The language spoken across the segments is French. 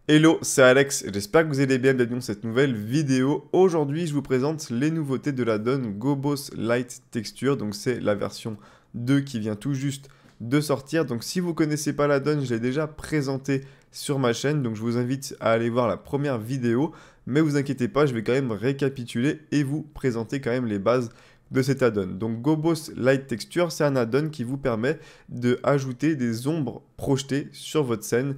Hello, c'est Alex, j'espère que vous allez bien, bienvenue dans cette nouvelle vidéo. Aujourd'hui, je vous présente les nouveautés de l'addon Gobos Light Texture, donc c'est la version 2 qui vient tout juste de sortir. Donc si vous ne connaissez pas l'addon, je l'ai déjà présenté sur ma chaîne, donc je vous invite à aller voir la première vidéo. Mais vous inquiétez pas, je vais quand même récapituler et vous présenter quand même les bases de cet addon. Donc Gobos Light Texture, c'est un addon qui vous permet de ajouter des ombres projetées sur votre scène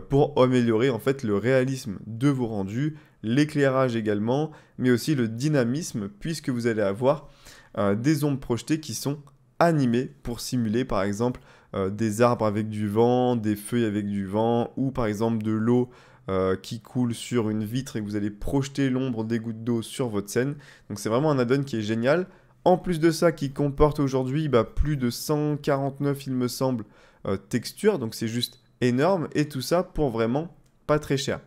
pour améliorer en fait le réalisme de vos rendus, l'éclairage également, mais aussi le dynamisme puisque vous allez avoir des ombres projetées qui sont animées pour simuler par exemple des arbres avec du vent, des feuilles avec du vent ou par exemple de l'eau qui coule sur une vitre et que vous allez projeter l'ombre des gouttes d'eau sur votre scène. Donc c'est vraiment un addon qui est génial. En plus de ça, qui comporte aujourd'hui plus de 149, il me semble, textures. Donc c'est juste énorme. Et tout ça pour vraiment pas très cher.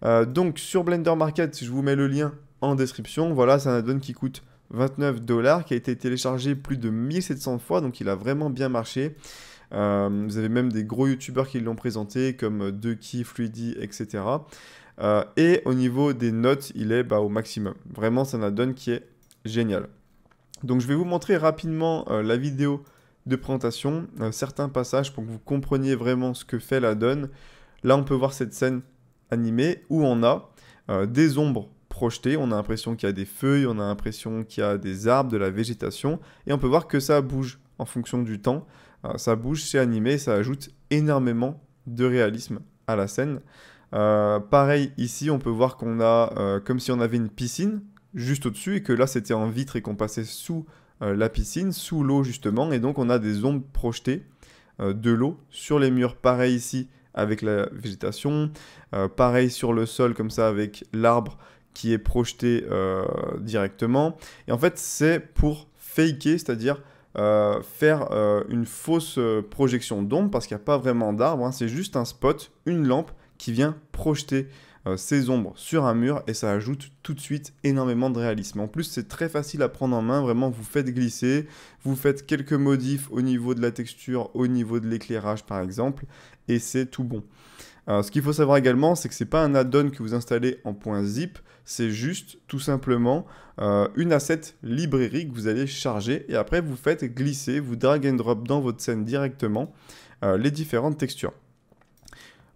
Donc sur Blender Market, je vous mets le lien en description. Voilà, c'est un add-on qui coûte 29 $, qui a été téléchargé plus de 1700 fois. Donc il a vraiment bien marché. Vous avez même des gros youtubeurs qui l'ont présenté, comme Ducky, Fluidy, etc. Et au niveau des notes, il est au maximum. Vraiment, c'est un add-on qui est génial. Donc je vais vous montrer rapidement la vidéo de présentation, certains passages pour que vous compreniez vraiment ce que fait l'addon. Là, on peut voir cette scène animée où on a des ombres projetées. On a l'impression qu'il y a des feuilles, on a l'impression qu'il y a des arbres, de la végétation. Et on peut voir que ça bouge en fonction du temps. Ça bouge, c'est animé, ça ajoute énormément de réalisme à la scène. Pareil, ici, on peut voir qu'on a comme si on avait une piscine juste au-dessus et que là, c'était en vitre et qu'on passait sous la piscine, sous l'eau justement. Et donc, on a des ombres projetées de l'eau sur les murs. Pareil ici avec la végétation. Pareil sur le sol comme ça avec l'arbre qui est projeté directement. Et en fait, c'est pour faker, c'est-à-dire faire une fausse projection d'ombre parce qu'il n'y a pas vraiment d'arbre. Hein. C'est juste un spot, une lampe qui vient projeter ces ombres sur un mur et ça ajoute tout de suite énormément de réalisme. En plus, c'est très facile à prendre en main, vraiment vous faites glisser, vous faites quelques modifs au niveau de la texture, au niveau de l'éclairage par exemple, et c'est tout bon. Ce qu'il faut savoir également, c'est que ce n'est pas un add-on que vous installez en .zip, c'est juste tout simplement une asset librairie que vous allez charger et après vous faites glisser, vous drag and drop dans votre scène directement les différentes textures.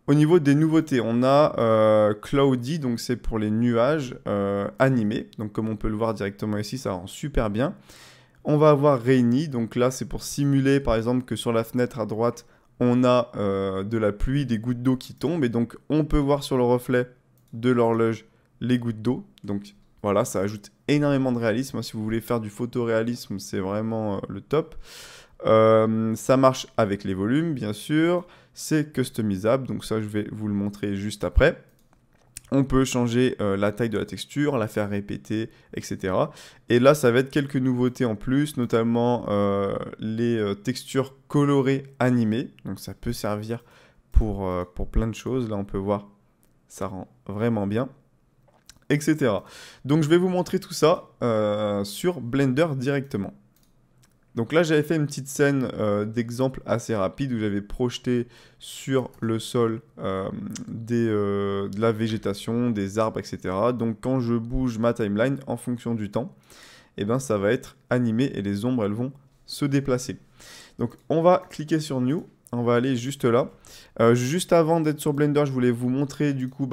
Au niveau des nouveautés, on a Cloudy, donc c'est pour les nuages animés. Donc comme on peut le voir directement ici, ça rend super bien. On va avoir Rainy, donc là c'est pour simuler par exemple que sur la fenêtre à droite, on a de la pluie, des gouttes d'eau qui tombent. Et donc on peut voir sur le reflet de l'horloge les gouttes d'eau. Donc voilà, ça ajoute énormément de réalisme. Si vous voulez faire du photoréalisme, c'est vraiment le top. Ça marche avec les volumes, bien sûr. C'est customisable, donc ça, je vais vous le montrer juste après. On peut changer la taille de la texture, la faire répéter, etc. Et là, ça va être quelques nouveautés en plus, notamment les textures colorées animées. Donc ça peut servir pour plein de choses. Là, on peut voir, ça rend vraiment bien, etc. Donc je vais vous montrer tout ça sur Blender directement. Donc là, j'avais fait une petite scène d'exemple assez rapide où j'avais projeté sur le sol de la végétation, des arbres, etc. Donc quand je bouge ma timeline en fonction du temps, eh ben, ça va être animé et les ombres, elles vont se déplacer. Donc on va cliquer sur New, on va aller juste là. Juste avant d'être sur Blender, je voulais vous montrer du coup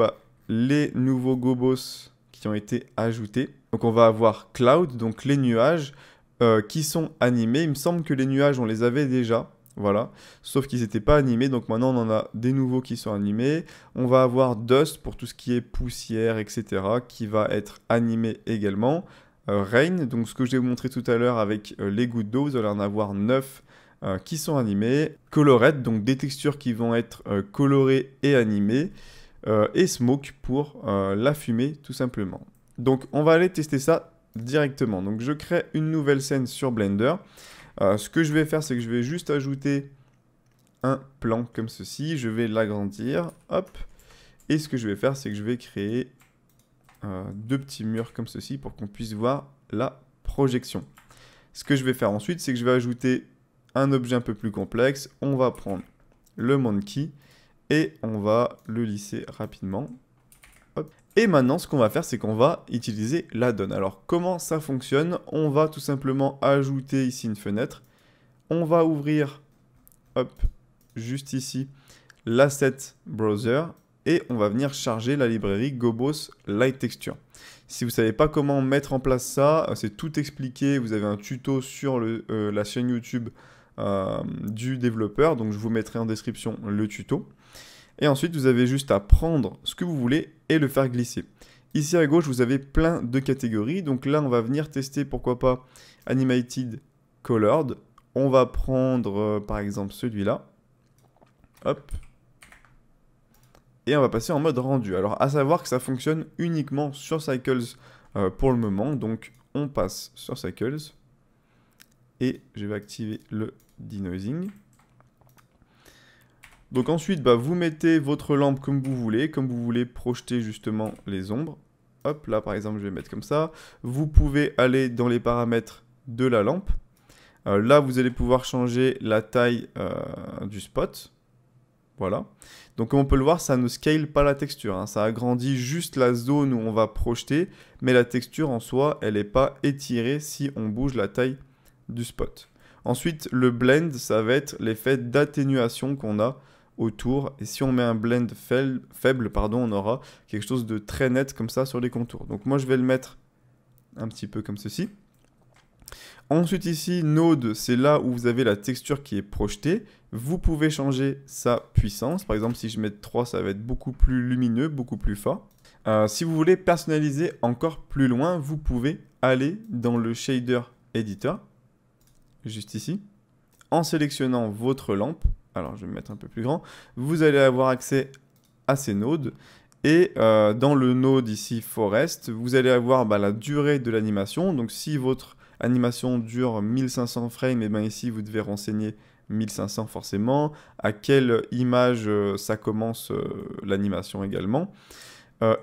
les nouveaux gobos qui ont été ajoutés. Donc on va avoir Cloud, donc les nuages. Qui sont animés. Il me semble que les nuages, on les avait déjà. Voilà. Sauf qu'ils n'étaient pas animés. Donc maintenant, on en a des nouveaux qui sont animés. On va avoir Dust pour tout ce qui est poussière, etc. qui va être animé également. Rain, donc ce que je vais vous montrer tout à l'heure avec les gouttes d'eau, vous allez en avoir 9 qui sont animés. Colorette, donc des textures qui vont être colorées et animées. Et Smoke pour la fumée, tout simplement. Donc on va aller tester ça directement. Donc je crée une nouvelle scène sur Blender. Ce que je vais faire, c'est que je vais juste ajouter un plan comme ceci. Je vais l'agrandir. Hop. Et ce que je vais faire, c'est que je vais créer deux petits murs comme ceci pour qu'on puisse voir la projection. Ce que je vais faire ensuite, c'est que je vais ajouter un objet un peu plus complexe. On va prendre le monkey et on va le lisser rapidement. Hop. Et maintenant, ce qu'on va faire, c'est qu'on va utiliser l'add-on. Alors, comment ça fonctionne? On va tout simplement ajouter ici une fenêtre. On va ouvrir, hop, juste ici, l'asset browser et on va venir charger la librairie Gobos Light Texture. Si vous ne savez pas comment mettre en place ça, c'est tout expliqué. Vous avez un tuto sur la chaîne YouTube du développeur, donc je vous mettrai en description le tuto. Et ensuite, vous avez juste à prendre ce que vous voulez et le faire glisser. Ici à gauche, vous avez plein de catégories. Donc là, on va venir tester, pourquoi pas, Animated Colored. On va prendre, par exemple, celui-là. Hop. Et on va passer en mode rendu. Alors, à savoir que ça fonctionne uniquement sur Cycles pour le moment. Donc, on passe sur Cycles. Et je vais activer le denoising. Donc ensuite, vous mettez votre lampe comme vous voulez projeter justement les ombres. Hop, là par exemple, je vais mettre comme ça. Vous pouvez aller dans les paramètres de la lampe. Là, vous allez pouvoir changer la taille du spot. Voilà. Donc comme on peut le voir, ça ne scale pas la texture, hein. Ça agrandit juste la zone où on va projeter, mais la texture en soi, elle n'est pas étirée si on bouge la taille du spot. Ensuite, le blend, ça va être l'effet d'atténuation qu'on a autour. Et si on met un blend faible, on aura quelque chose de très net comme ça sur les contours. Donc moi, je vais le mettre un petit peu comme ceci. Ensuite ici, Node, c'est là où vous avez la texture qui est projetée. Vous pouvez changer sa puissance. Par exemple, si je mets 3, ça va être beaucoup plus lumineux, beaucoup plus fort. Si vous voulez personnaliser encore plus loin, vous pouvez aller dans le Shader Editor, juste ici, en sélectionnant votre lampe. Alors, je vais me mettre un peu plus grand. Vous allez avoir accès à ces nodes. Et dans le node ici, Forest, vous allez avoir la durée de l'animation. Donc, si votre animation dure 1500 frames, et bien ici, vous devez renseigner 1500 forcément. À quelle image ça commence l'animation également.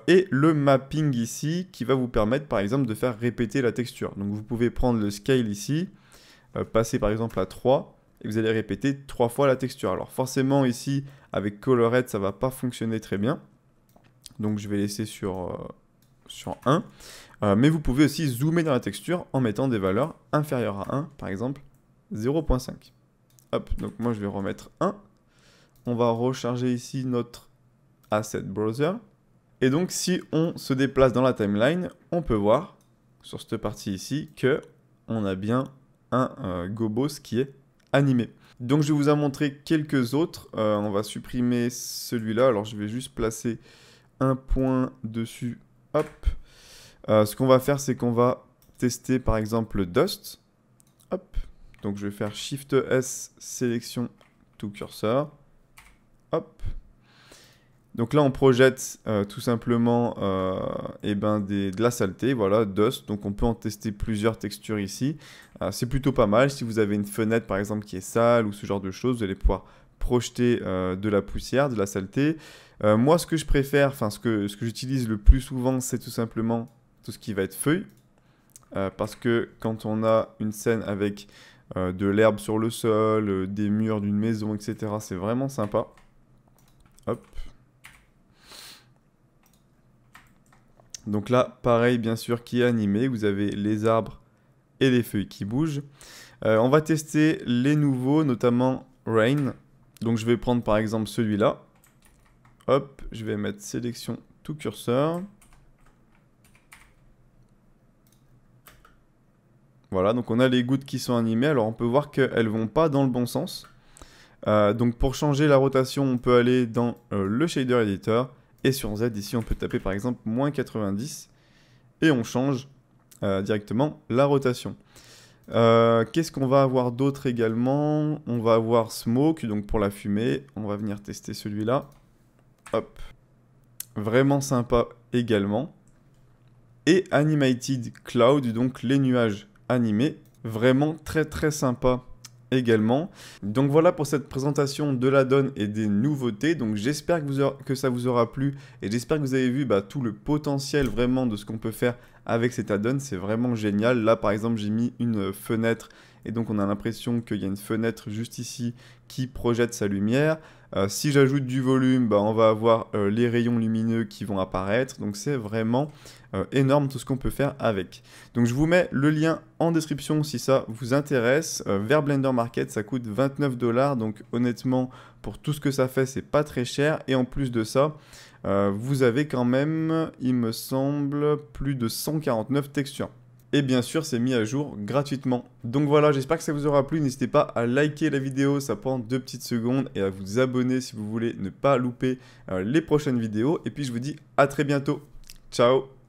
Et le mapping ici, qui va vous permettre, par exemple, de faire répéter la texture. Donc, vous pouvez prendre le scale ici, passer par exemple à 3. Et vous allez répéter 3 fois la texture. Alors forcément ici, avec Colored, ça ne va pas fonctionner très bien. Donc je vais laisser sur 1. Mais vous pouvez aussi zoomer dans la texture en mettant des valeurs inférieures à 1, par exemple 0.5. Hop, donc moi je vais remettre 1. On va recharger ici notre Asset Browser. Et donc si on se déplace dans la timeline, on peut voir sur cette partie ici qu'on a bien un Gobos qui est animé. Donc je vais vous en montrer quelques autres. On va supprimer celui-là. Alors je vais juste placer un point dessus. Hop. Ce qu'on va faire, c'est qu'on va tester par exemple Dust. Hop. Donc je vais faire Shift S, sélection to cursor. Hop. Donc là on projette tout simplement de la saleté, voilà, Dust. Donc on peut en tester plusieurs textures ici. C'est plutôt pas mal. Si vous avez une fenêtre par exemple qui est sale ou ce genre de choses, vous allez pouvoir projeter de la poussière, de la saleté. Moi ce que je préfère, enfin ce que j'utilise le plus souvent, c'est tout simplement tout ce qui va être feuille. Parce que quand on a une scène avec de l'herbe sur le sol, des murs d'une maison, etc., c'est vraiment sympa. Hop. Donc là, pareil, bien sûr, qui est animé. Vous avez les arbres et les feuilles qui bougent. On va tester les nouveaux, notamment Rain. Donc je vais prendre par exemple celui-là. Hop, je vais mettre sélection to cursor. Voilà, donc on a les gouttes qui sont animées. Alors on peut voir qu'elles ne vont pas dans le bon sens. Donc pour changer la rotation, on peut aller dans le Shader Editor. Et sur Z, ici, on peut taper par exemple moins 90. Et on change directement la rotation. Qu'est-ce qu'on va avoir d'autre également? On va avoir Smoke, donc pour la fumée. On va venir tester celui-là. Hop. Vraiment sympa également. Et Animated Cloud, donc les nuages animés. Vraiment très très sympa également. Donc voilà pour cette présentation de l'add-on et des nouveautés. Donc j'espère que ça vous aura plu et j'espère que vous avez vu tout le potentiel vraiment de ce qu'on peut faire avec cet add-on. C'est vraiment génial. Là par exemple j'ai mis une fenêtre et donc on a l'impression qu'il y a une fenêtre juste ici qui projette sa lumière. Si j'ajoute du volume, bah, on va avoir les rayons lumineux qui vont apparaître, donc c'est vraiment énorme tout ce qu'on peut faire avec. Donc je vous mets le lien en description si ça vous intéresse. Vers Blender Market, ça coûte 29 $, donc honnêtement, pour tout ce que ça fait, c'est pas très cher, et en plus de ça, vous avez quand même, il me semble, plus de 149 textures. Et bien sûr, c'est mis à jour gratuitement. Donc voilà, j'espère que ça vous aura plu. N'hésitez pas à liker la vidéo, ça prend 2 petites secondes, et à vous abonner si vous voulez ne pas louper les prochaines vidéos. Et puis je vous dis à très bientôt. Ciao!